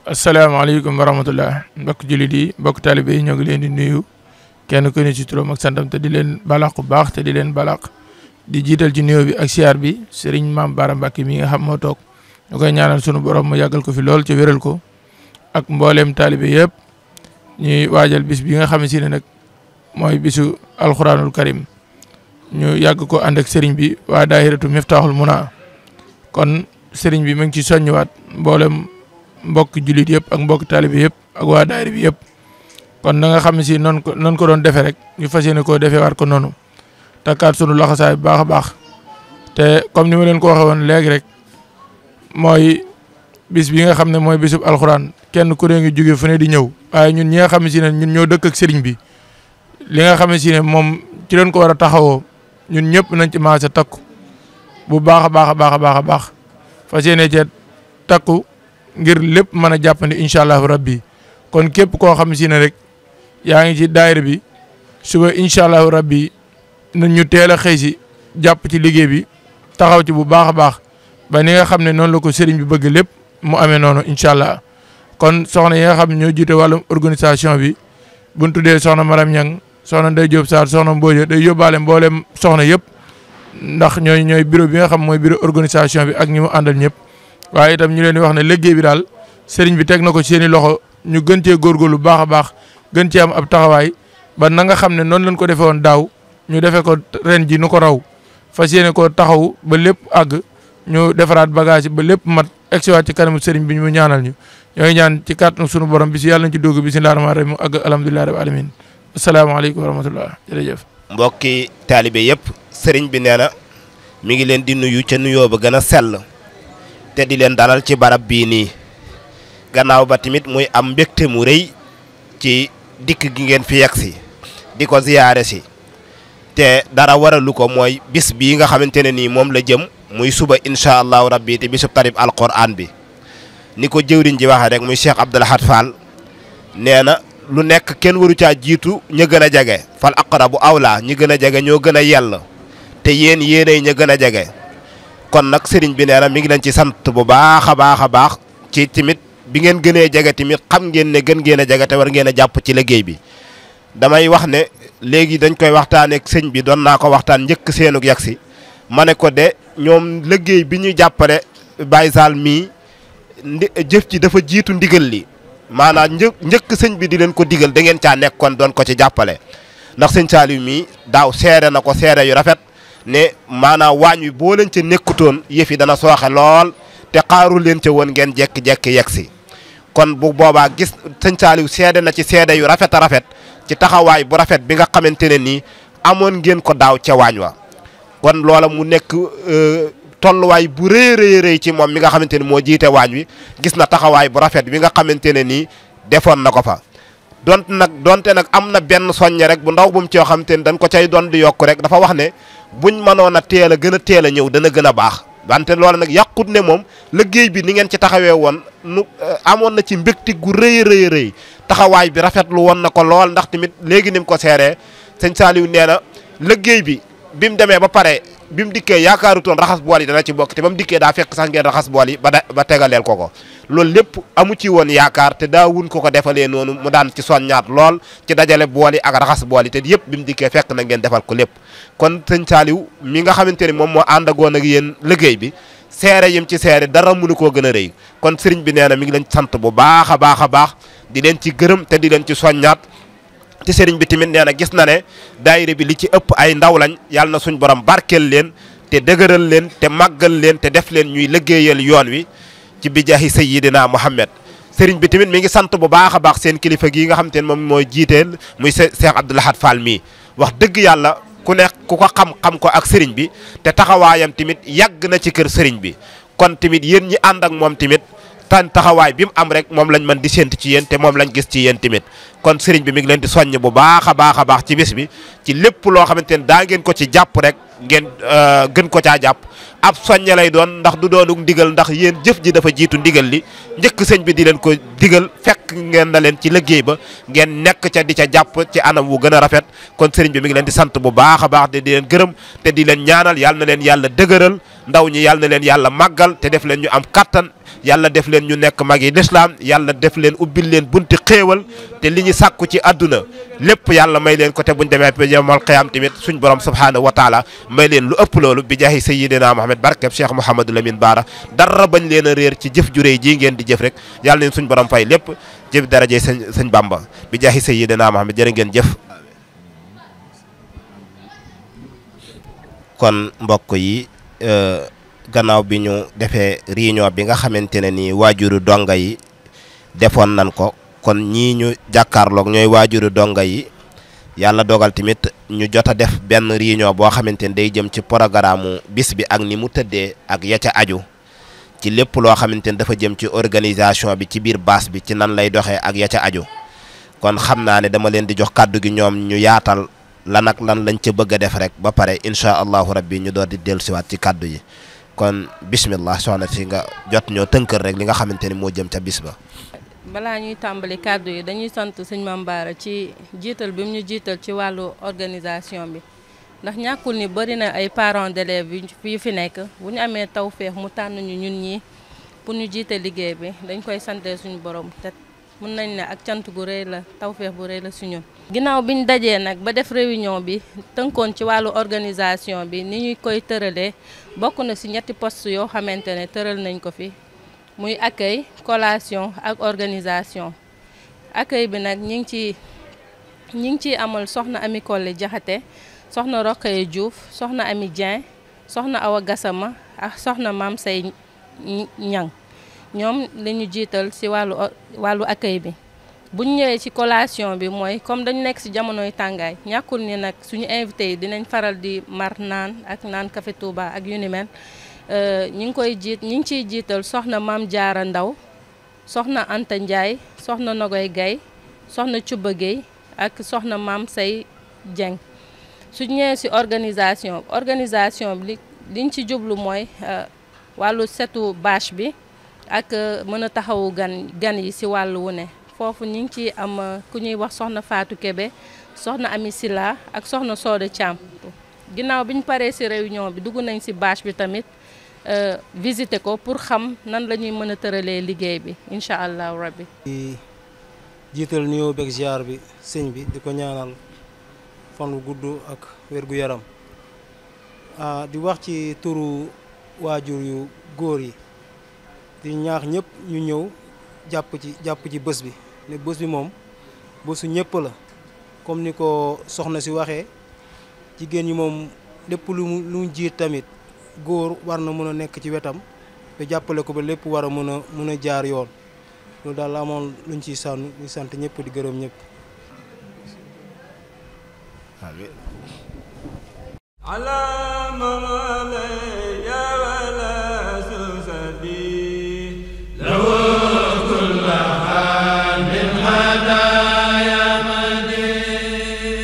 asalaamaaleykum wa rahmatullah mbokk jullit yi mbokk taalibe yi ñoo ngi leen di nuyu kenn ku ne ci turam ak santam te di leen balaq bu baax te di leen balaq di jiital ci nuyoo bi ak siyaar bi Serigne Mame Bara Mbacké mi nga xam moo toog ñu koy ñaanal sunu borom mu yàggal ko fi lool ci wéral ko ak mbooleem taalibe yëpp ñuy waajal bis bi nga xam si ne nag mooy bisu alxuraanul karim ñu yàgg ko ànd ak Serigne bi waa daahiratu Miftahul Muna kon Serigne bi mu ngi ci soññiwaat mboolem mbokk jullit yëpp ak mbokk taalibe yëpp ak waa daayira bi yëpp kon na nga xam ne si noonu ko doon defee rek ñu fas yéene koo defee waat ko noonu takkaat sunu laxasaay bu baax a baax te comme ni ma leen ko waxee woon léegi rek mooy bis bi nga xam ne mooy bisub alxuraan kenn ku ne ngi jóge fu ne di ñëw waaye ñun ñi nga xam ne si ne ñun ñoo dëkk ak sëriñ bi li nga xam ne si ne moom ci leen ko war a taxawoo ñun ñëpp nañ ci maase takku bu baax a baax a baax a baax a baax fas yéene cee takku ngir lépp mën a jàppandi incha allahu rabbi kon képp koo xam si ne rek yaa ngi ci daayira bi suba incha allahu rabbi nañ ñu teel a xëy si jàpp ci liggéey bi taxaw ci bu baax a baax ba ni nga xam ne noonu la ko sëriñ bi bëgg lépp mu amee noonu incha allah kon soxna yi nga xam ne ñoo jiite wàllum organisation bi buñ tuddee soxna Maram Ñang soxna Ndey Jóob Sarr soxna Mbooja day yóbbaale mboolem soxna yëpp ndax ñooy bureau bi nga xam mooy bureau organisation bi ak ñi mu àndal ñëpp. waaye itam ñu leen di wax ne liggéey bi daal sëriñ bi teg na ko ci seeni loxo ñu gën cee góorgóorlu baax a baax gën cee am ab taxawaay ba na nga xam ne noonu lañ ko defee woon daaw ñu defee ko ren ji nu ko raw fas yéene ko taxaw ba lépp àgg ñu defaraat bagage ba lépp mat egsiwaat ci kanamu sëriñ bi ñu ñaanal ñu ñooy ñaan ci kàttanu sunu borom bi si yàlla nañ ci dugg bismillaahi rahmaani rahiim ak alhamdulillahi rabbil alamin asalaamaaleykum wa rahmatullah jërëjëf. mbokki taalibe yëpp sëriñ bi nee na mi ngi leen di nuyu ca nuyoo ba gën a sell te di leen dalal ci barab bii nii gannaaw ba tamit muy am mbégte mu rëy ci dikk gi ngeen fi yegg si di ko ziyaare si te dara waralu ko mooy bis bii nga xamante ne nii moom la jëm muy suba incha allahu rabbi te bisub tarib alquran bi ni ko jëwriñ ji waxee rek muy Cheikh Abdoul Ahad Fall nee na lu nekk kenn waru caa jiitu ña gën a jege fal aqrabu awla ñi gën a jege ñoo gën a yell te yéenay ña gën a jege. kon nag sëriñ bi nee na mi ngi leen ci sant bu baax a baax a baax ci tamit bi ngeen gënee jege tamit xam ngeen ne gën ngeen a jege te war ngeen a jàpp ci liggéey bi damay wax ne léegi dañ koy waxtaanee ak sëñ bi doon naa ko waxtaan njëkk seenug yegg si ma ne ko de ñoom liggéey bi ñu jàppale Baye Sall mii jëf ci dafa jiitu ndigal li maanaam njëkk sëñ bi di leen ko digal da ngeen caa nekkoon doon ko ci jàppale ndax sëñ Saliou mii daaw seere na ko seere yu rafet. ne maanaam waañ wi boo leen ca nekkutoon yëf yi dana sooxe lool te xaaru leen ca woon ngeen jekki-jekki yegg si kon bu boobaa gis sëñ Saliou seede na ci seede yu rafet a rafet ci taxawaay bu rafet bi nga xamante ne nii amoon ngeen ko daaw ca waañ wa kon loola mu nekk tolluwaay bu rëy ci moom mi nga xamante ne moo jiite waañ wi gis na taxawaay bu rafet bi nga xamante ne nii defoon na ko fa donte nag am na benn soññe rek bu ndaw bu mu ci yoo xamante ne dañ ko cay doon di yokk rek dafa wax ne buñ mënoon a teel a gën a ñëw dana gën a baax wante loolu nag yàqut ne moom liggéey bi ni ngeen ci taxawee woon amoon na ci mbégte gu rëy taxawaay bi rafetlu woon na ko lool ndax tamit léegi ni mu ko seeree sëñ Saliou nee na liggéey bi mu demee ba pare bi mu dikkee yaakaarutoon raxas bool yi dana ci bokk te ba mu dikkee daa fekk sax ngeen raxas bool yi ba tegaleel ko loolu lépp amu ci woon yaakaar te daawun ko defalee noonu mu daan ci soññaat lool ci dajale bool yi ak raxas bool yi te yëpp bi mu dikkee fekk na ngeen defal ko lépp kon sëñ Saliou mi nga xamante ni moom moo àndagoon ak yéen liggéey bi seere yim ci seere dara mënu koo gën a rëy kon sëriñ bi nee na mi ngi leen sant bu baax a baax di leen ci gërëm te di leen ci soññaat te sëriñ bi tamit nee na gis na ne daayira bi li ci ëpp ay ndaw lañ yàlla na suñ borom barkeel leen te dëgëral leen te màggal leen te def leen ñuy liggéeyal yoon wi ci bijaahi sayyidina Muhammad sëriñ bi tamit mi ngi sant bu baax a baax seen kilifa gii nga xam te ne moom mooy jiiteel muy Cheikh Abdoul Ahad Fall mii wax dëgg yàlla ku nekk ku ko xam ko ak sëriñ bi te taxawaayam tamit yàgg na ci kër sëriñ bi kon tamit yéen ñi ànd ak moom tamit taxawaay bi mu am rek moom lañ mën di sént ci yéen te moom lañ gis ci yéen tamit kon sëriñ bi mi ngi leen di soññ bu baax a baax ci bis bi ci lépp loo xamante ne daa ngeen ko ci jàpp rek ngeen gën ko caa jàpp ab soññe lay doon ndax du doonuk ndigal ndax yéen jëf ji dafa jiitu ndigal li njëkk sëñ bi di leen ko digal fekk ngeen na leen ci liggéey ba ngeen nekk ca di ca jàpp ci anam wu gën a rafet kon sëriñ bi mi ngi leen di sant bu baax a baax di leen gërëm te di leen ñaanal yàlla na leen yàlla dëgëral ndaw ñi yàlla na leen yàlla màggal te def leen ñu am kattan yàlla def leen ñu nekk mag yi lislaam yàlla def leen ubbil leen bunti xéewal te li ñu sàkku ci àdduna lépp yàlla may leen ko te buñ demee ba yawmal qiyaam tamit suñ borom subhaanahu wa taala may leen lu ëpp loolu bi jaahi sayyidina Muhammad barkeb Cheikh Mouhamadou Lamine Bara dara bañ leen a réer ci jëf ju réy ji ngeen di jëf rek yàlla leen suñ borom fay lépp jëf daraje sëñ Bamba bi jaahi sayyidina Muhammad jërë ngeen jëf. kon mbokk yi gannaaw bi ñu defee réunion bi nga xamante ne nii waajuru donga yi defoon nan ko kon ñii ñu jàkkaarloog ñooy waajuru donga yi yàlla dogal tamit ñu jot a def benn réunion boo xamante ne day jëm ci programme bis bi ak ni mu tëddee ak ya ca aju ci lépp loo xamante ne dafa jëm ci organisation bi ci biir baas bi ci nan lay doxee ak ya ca aju kon xam naa ne dama leen di jox kàddu gi ñoom ñu yaatal lan ak lan lañ ca bëgg a def rek ba pare incha allahu rabbi ñu doon di dellusiwaat ci kàddu yi kon bismillah soxna si nga jot ñoo tënkal rek li nga xamante ni moo jëm ca bis ba. balaa ñuy tàmbali kàddu yi dañuy sant sëñ Mame Bara ci jiital bi mu ñu jiital ci wàllu organisation bi ndax ñàkkul ni bëri na ay parents d'élèves yu fi nekk bu ñu amee tawféex mu tànn ñu ñun ñii pour ñu jiite liggéey bi dañ koy sante suñu borom te mun nañ ne ak cant gu rëy la tawféex bu rëy la suñu. ginnaaw bi ñu dajee nag ba def réunion bi tënkoon ci wàllu organisation bi ni ñuy koy tëralee bokk na ci ñetti poste yoo xamante ne tëral nañ ko fi muy accueil collation ak organisation. accueil bi nag ñi ngi ciy amal soxna Ami Collé Jaxate soxna Rokhaya Diouf soxna Ami Dieng soxna Awa Gassama ak soxna Mame Say Ñang ñoom la ñu jiital ci wàllu accueil bi. bu ñu ñëwee ci collation bi mooy comme dañu nekk ci jamonoy tàngaay ñàkkul ni nag suñu invité yi dinañ faral di mar naan ak naan café Touba ak yu ni mel ñi ngi ciy jiital soxna Mame Diarra Ndaw soxna Anta Ndiaye soxna Nogoy Gaye soxna Cuba Gueye ak soxna Mame Say Dieng. su ñëwee ci organisation bi liñ ci jublu mooy wàllu setu bâche bi ak mën a taxawu gan yi ci wàllu wu ne. foofu ñu ngi ciy am ku ñuy wax soxna Fatou Kébé soxna Ami Silla ak soxna Soda Thiam ginnaaw bi ñu paree ci réunion bi dugg nañ ci bâche bi tamit visiter ko pour xam nan la ñuy mën a tëralee liggéey bi incha allahu rabbi. di jiital nuyoo beeg ziar bi sëñ bi di ko ñaanal fan wu gudd ak wér gu yaram di wax ci turu waajur yu góor yi di ñaax ñëpp ñu ñëw jàpp ci bés bi. ne bés bi moom bésu ñëpp la comme ni ko soxna si waxee jigéen ñi moom lépp lu mu jiit tamit góor war na mën a nekk ci wetam te jàppale ko ba lépp war a mën a jaar yoon loolu daal la amoon luñ ciy sànnu ñu sant ñëpp di gërëm ñëpp. amiin.